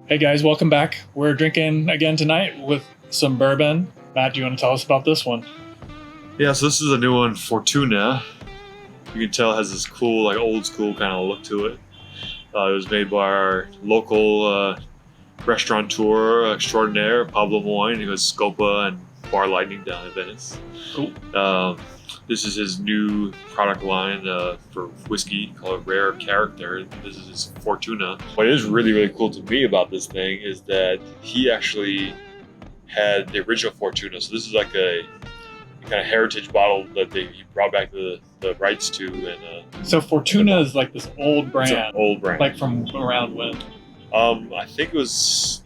Hey guys, welcome back. We're drinking again tonight with some bourbon. Matt, do you want to tell us about this one? Yeah, so this is a new one, Fortuna. You can tell it has this cool, like old school kind of look to it. It was made by our local restaurateur extraordinaire, Pablo Moyne, who has Scopa and Bar Lightning down in Venice. Cool. This is his new product line for whiskey called Rare Character. This is his Fortuna. What is really, really cool to me about this thing is that he actually had the original Fortuna. So this is like a kind of heritage bottle that he brought back the rights to. And So Fortuna is like this old brand. It's an old brand. Like from around when? I think it was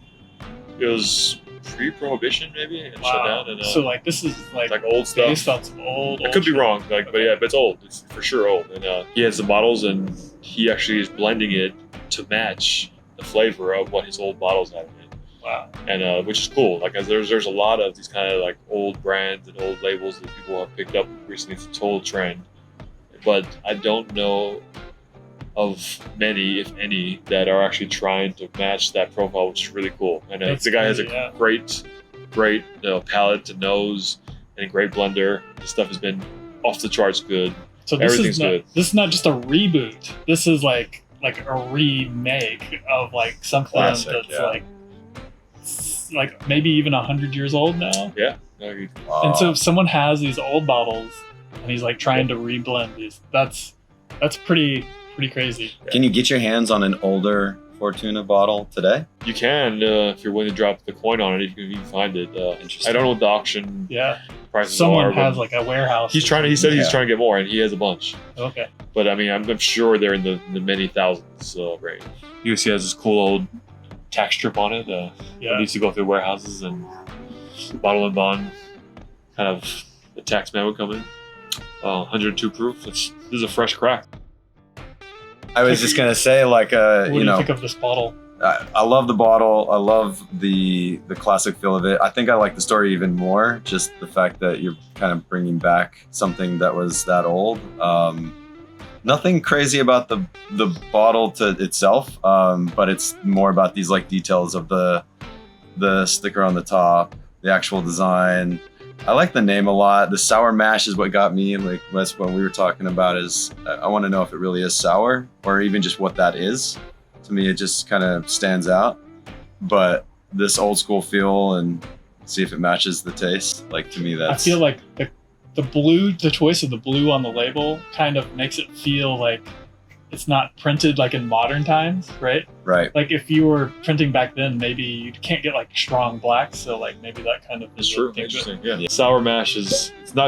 pre-prohibition maybe. It shut down. And, so like this is like old stuff. Based on some old. I could be shit. wrong, but it's old. It's for sure old. And he has the bottles, and he actually is blending it to match the flavor of what his old bottles have in it. Wow. And which is cool. Like, as there's a lot of these kind of like old brands and old labels that people have picked up recently. It's a total trend, but I don't know of many, if any, that are actually trying to match that profile, which is really cool. And the guy has a great palate to nose and a great blender. This stuff has been off the charts good. So this Everything's good. This is not just a reboot. This is like a remake of like something Classic, that's like maybe even 100 years old now. Yeah. And so if someone has these old bottles and he's like trying to reblend these, that's pretty crazy. Can you get your hands on an older Fortuna bottle today? You can, if you're willing to drop the coin on it, if you can find it. Interesting. I don't know what the auction prices Someone are. has like a warehouse. He said he's trying to get more, and he has a bunch. Okay. But I mean, I'm sure they're in the many thousands range. You see, has this cool old tax strip on it. It needs to go through warehouses and bottle and bond. Kind of the tax man would come in. 102 proof. This is a fresh crack. I was just gonna say, like, what do you think of this bottle? I love the bottle. I love the classic feel of it. I think I like the story even more. Just the fact that you're kind of bringing back something that was that old. Nothing crazy about the bottle to itself, but it's more about these like details of the sticker on the top, the actual design. I like the name a lot. The sour mash is what got me. Like, that's what we were talking about. Is I want to know if it really is sour or even just what that is. To me, it just kind of stands out. But this old school feel, and see if it matches the taste. Like, to me, that's. I feel like the choice of the blue on the label kind of makes it feel like it's not printed like in modern times, right? Right. Like if you were printing back then, maybe you can't get like strong blacks, so like maybe that kind of is true. Interesting. Yeah. Sour mash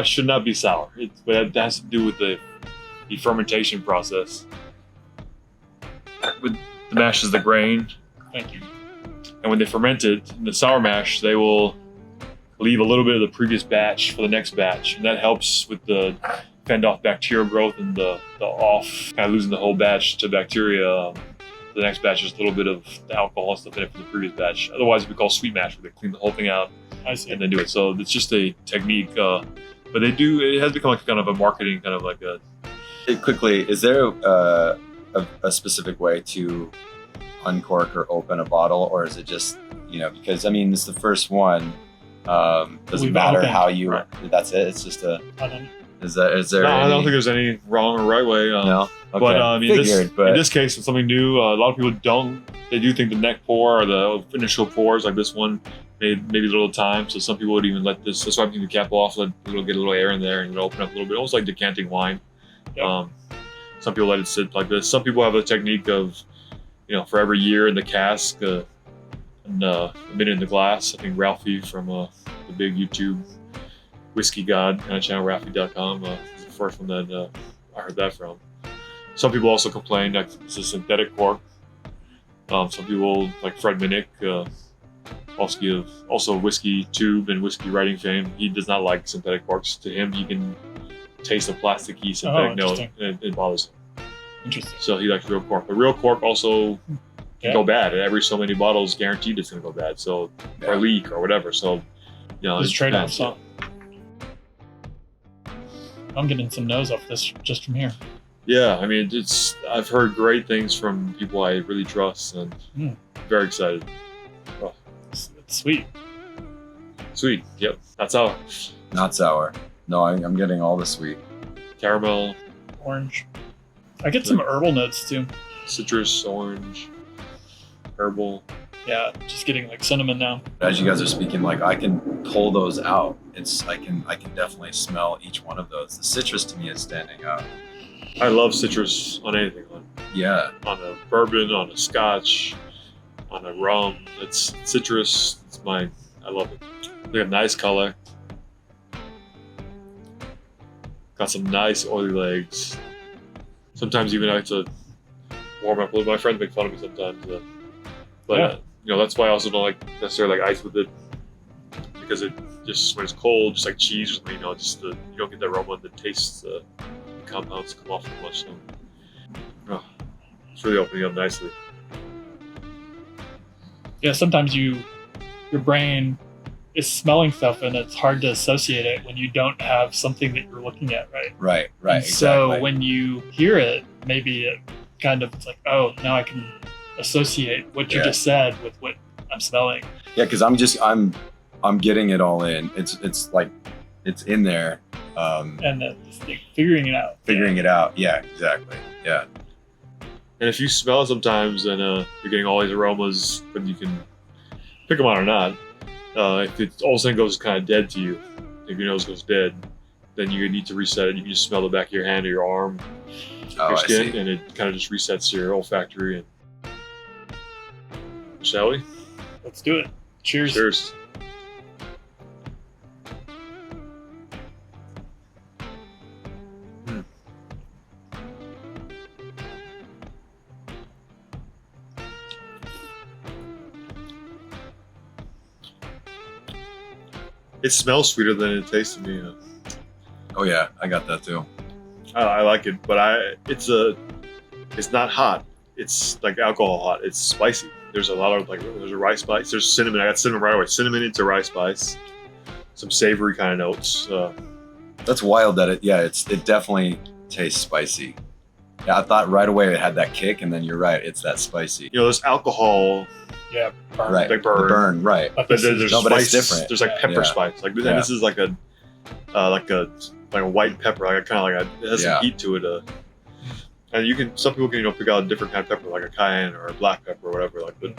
should not be sour. But it has to do with the fermentation process. With the mash is the grain. Thank you. And when they ferment it, in the sour mash, they will leave a little bit of the previous batch for the next batch, and that helps with the fend off bacterial growth and the off, kind of losing the whole batch to bacteria. The next batch is a little bit of the alcohol and stuff in it from the previous batch. Otherwise, it'd be called sweet mash, where they clean the whole thing out and then do it. So it's just a technique, but it has become like kind of a marketing kind of like a. Quickly, is there a specific way to uncork or open a bottle, or is it just, because I mean, it's the first one. Doesn't matter how you. Right. That's it. It's just a. Is there? No, I don't think there's any wrong or right way. No. Okay. But in this case, it's something new. A lot of people they do think the neck pour or the initial pours like this one maybe a little time. So some people would even let this. That's why I'm taking the cap off, get a little air in there, and it'll open up a little bit, almost like decanting wine. Yep. Some people let it sit like this. Some people have a technique of, for every year in the cask and a minute in the glass. I think Ralphie from the big YouTube Whiskey God kind of channel, Ralphie.com, is the first one that I heard that from. Some people also complain that it's a synthetic cork. Some people, like Fred Minnick, also whiskey tube and whiskey writing fame, he does not like synthetic corks. To him, he can taste a plasticky synthetic note, and it bothers him. Interesting. So he likes real cork. But real cork also can go bad. And every so many bottles, guaranteed it's going to go bad. So, or leak or whatever. So, there's trade-offs. I'm getting some nose off this just from here. Yeah, I've heard great things from people I really trust, and very excited. It's sweet. Sweet. Yep. Not sour. Not sour. No, I'm getting all the sweet. Caramel, Orange. I get some herbal notes too. citrus, orange, herbal. Yeah, just getting like cinnamon now. As you guys are speaking, like I can pull those out. I can definitely smell each one of those. The citrus to me is standing out. I love citrus on anything. Yeah. On a bourbon, on a scotch, on a rum. It's citrus. I love it. They have nice color. Got some nice oily legs. Sometimes even I have to warm up a little. My friends make fun of me sometimes. But Yeah. That's why I also don't like necessarily like ice with it, because it just, when it's cold, just like cheese or something, you don't get the aroma and the taste, the compounds come off too much. So, it's really opening up nicely. Yeah, sometimes your brain is smelling stuff and it's hard to associate it when you don't have something that you're looking at, right? Right. And Exactly. so when you hear it, maybe it kind of, it's like, oh, now I can associate what you just said with what I'm smelling. Yeah, because I'm getting it all in. It's like it's in there. And then just like figuring it out. Figuring it out. Yeah, exactly. Yeah. And if you smell it sometimes, and you're getting all these aromas, but you can pick them out or not. If it all of a sudden goes kind of dead to you, if your nose goes dead, then you need to reset it. You can just smell the back of your hand or your arm, Oh, your I skin, see. and it kind of just resets your olfactory. And shall we? Let's do it. Cheers. Cheers. It smells sweeter than it tastes to me. Oh yeah, I got that too. I like it, but it's not hot. It's like alcohol hot. It's spicy. There's a lot of there's a rice spice. There's cinnamon. I got cinnamon right away. Cinnamon into rice spice. Some savory kind of notes. That's wild that it definitely tastes spicy. Yeah, I thought right away it had that kick, and then you're right, it's that spicy. There's alcohol. Yeah. Burn. Right. Like burn. The burn, right. But But this is- there's No, but it's spice. different. There's like pepper Yeah. spice. Like Yeah. this is like a white pepper. Like it has Yeah. some heat to it. And some people can pick out a different kind of pepper, like a cayenne or a black pepper or whatever. But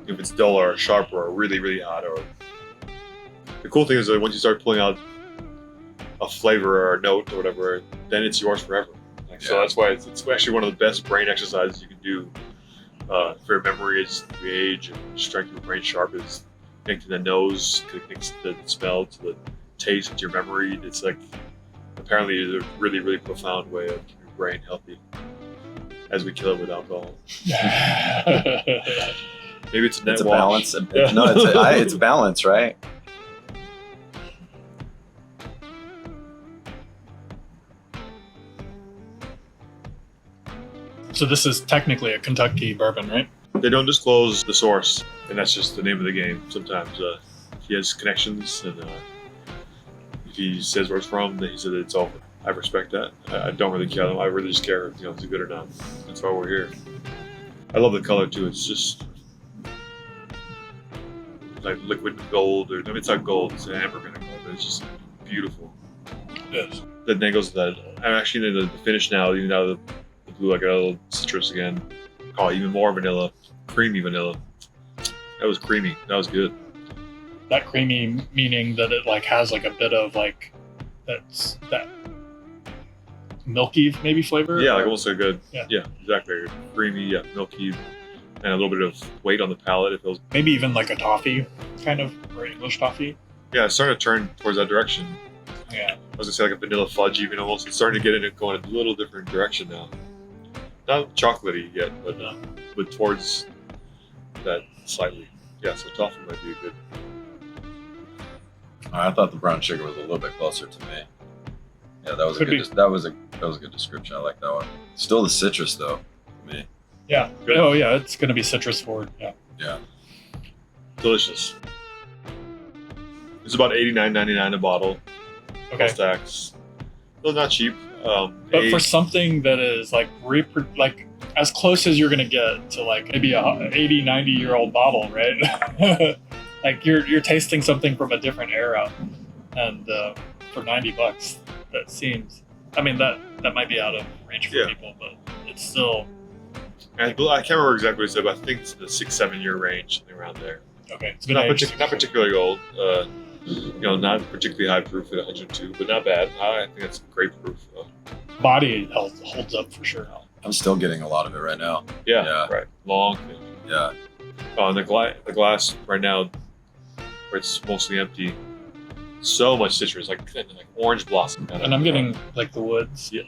if it's dull or sharp or really really hot, or the cool thing is that once you start pulling out a flavor or a note or whatever, then it's yours forever. So Yeah. that's why it's actually one of the best brain exercises you can do for your memory as we age and strengthen your brain sharp, is connecting the nose, connecting the smell to the taste to your memory. It's like apparently is a really really profound way of keeping your brain healthy as we kill it with alcohol. Maybe it's a net It's a wash. balance. No, it's balance, right? So this is technically a Kentucky bourbon, right? They don't disclose the source, and that's just the name of the game. Sometimes he has connections, and if he says where it's from, then he said it's over. I respect that. I don't really care. I really just care if it's good or not. That's why we're here. I love the color too. It's just like liquid gold, or it's not gold. It's an amber kind of color, but it's just beautiful. Yes. Then goes to that. I'm actually in the finish now. Even out of the blue, I got a little citrus again. Oh, even more vanilla, creamy vanilla. That was creamy. That was good. That creamy meaning that it has a bit of that milky maybe flavor. Yeah, like almost a good. Yeah. Yeah, exactly. Creamy, yeah, milky, and a little bit of weight on the palate. It feels. Maybe even like a toffee kind of, or English toffee. Yeah, it's starting to turn towards that direction. Yeah. I was gonna say like a vanilla fudge, even almost. It's starting to get in going a little different direction now. Not chocolatey yet, but towards that slightly. Yeah, so toffee might be a good. I thought the brown sugar was a little bit closer to me. Yeah, that was Could a good. be. That was a good description. I like that one. Still the citrus though, for me. Yeah. Good. Oh yeah, it's gonna be citrus forward. Yeah. Yeah. Delicious. It's about $89.99 a bottle. Okay. Tax. Still not cheap. But for something that is as close as you're gonna get to like maybe a 80, 90-year-old bottle, right? Like you're tasting something from a different era, and for $90, that seems. I mean that might be out of reach for people, but it's still. I can't remember exactly what it said, but I think it's the 6-7 year range, something around there. Okay, it's been Not, aged. not particularly old. Not particularly high proof at 102, but not bad. I think that's great proof. Body holds up for sure. I'm still getting a lot of it right now. Yeah. Right. Long. Yeah. Oh, and the glass right now, where it's mostly empty, so much citrus, like orange blossom. And I'm getting like the woods. Yeah.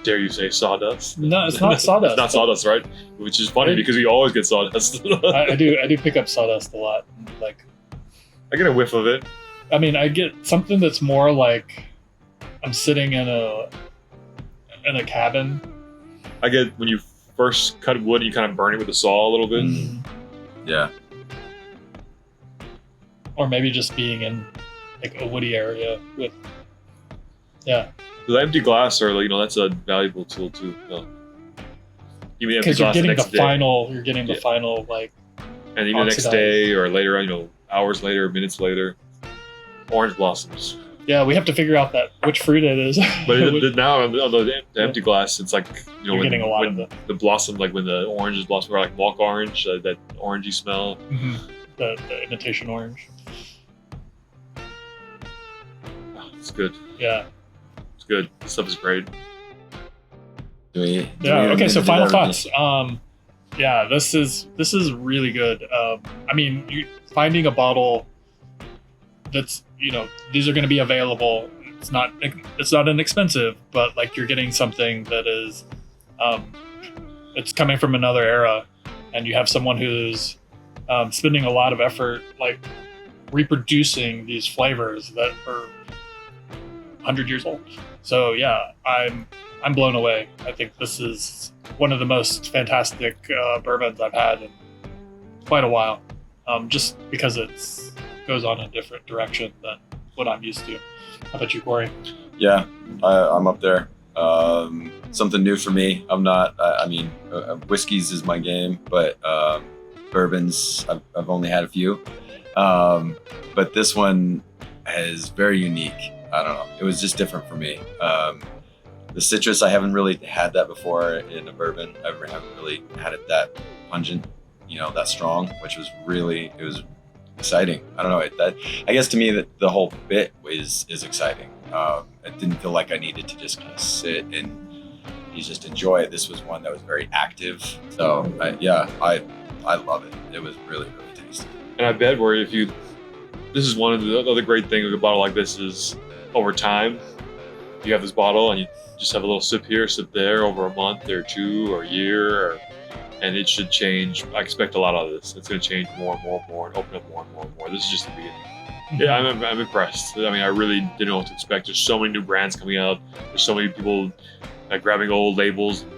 Dare you say sawdust? No, it's not sawdust. It's not sawdust, right? Which is funny because we always get sawdust. I do pick up sawdust a lot. Like, I get a whiff of it. I mean, I get something that's more like I'm sitting in a cabin. I get when you first cut wood, you kind of burn it with a saw a little bit. Yeah. Or maybe just being in like a woody area with. Yeah. The empty glass, that's a valuable tool too. Even empty because you're glass getting the next day. you're getting the final like. And even the next day or later, hours later, minutes later, orange blossoms. Yeah, we have to figure out which fruit it is. But now on the empty glass, it's like you're getting a lot of the blossom, like when the oranges blossom, or like mock orange, that orangey smell. Mm-hmm. The imitation orange. Oh, it's good. Yeah, it's good. This stuff is great. Okay, so final thoughts. Yeah, this is really good. I mean, finding a bottle that's these are going to be available. It's not inexpensive, but like you're getting something that is, it's coming from another era, and you have someone who's spending a lot of effort like reproducing these flavors that are 100 years old. So yeah, I'm blown away. I think this is one of the most fantastic bourbons I've had in quite a while, just because it goes on a different direction than what I'm used to. How about you, Corey? Yeah, I'm up there. Something new for me. I'm not. Whiskeys is my game, but bourbons I've only had a few. But this one is very unique. I don't know. It was just different for me. The citrus, I haven't really had that before in a bourbon. I haven't really had it that pungent, that strong, which was it was exciting. I don't know. I guess to me that the whole bit is exciting. It didn't feel like I needed to just kind of sit and you just enjoy it. This was one that was very active. So I love it. It was really, really tasty. And I bet this is one of the other great things with a bottle like this is over time, you have this bottle and you just have a little sip here, sip there over a month or two or a year, and it should change. I expect a lot out of this. It's going to change more and more and more and open up more and more and more. This is just the beginning. Yeah, I'm impressed. I mean, I really didn't know what to expect. There's so many new brands coming out. There's so many people grabbing old labels and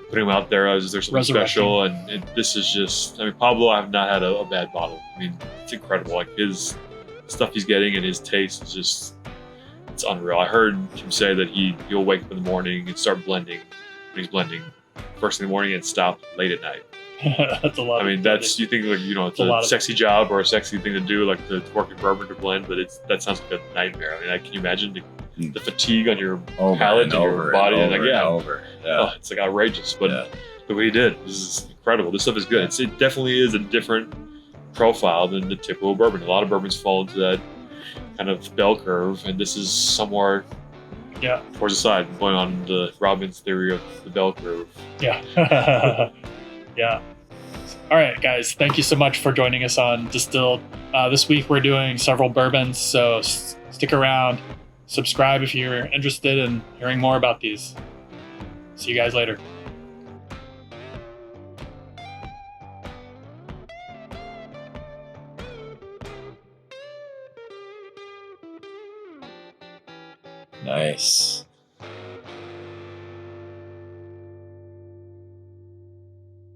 putting them out there as there's something special. And this is just, Pablo, I have not had a bad bottle. I mean, it's incredible. Like his stuff he's getting and his taste is just, it's unreal. I heard him say that he'll wake up in the morning and start blending when he's blending first in the morning and stop late at night. That's a lot. I mean, you think like it's a sexy job or a sexy thing to do, like to work in bourbon to blend, but that sounds like a nightmare. I mean, can you imagine the fatigue on your palate and your body? It's like outrageous. But the way he did, this is incredible. This stuff is good. It definitely is a different profile than the typical bourbon. A lot of bourbons fall into that kind of bell curve, and this is somewhere towards the side, going on the Robbins theory of the bell curve. Yeah. Yeah. All right, guys. Thank you so much for joining us on Distilled. This week we're doing several bourbons, so stick around. Subscribe if you're interested in hearing more about these. See you guys later. Nice.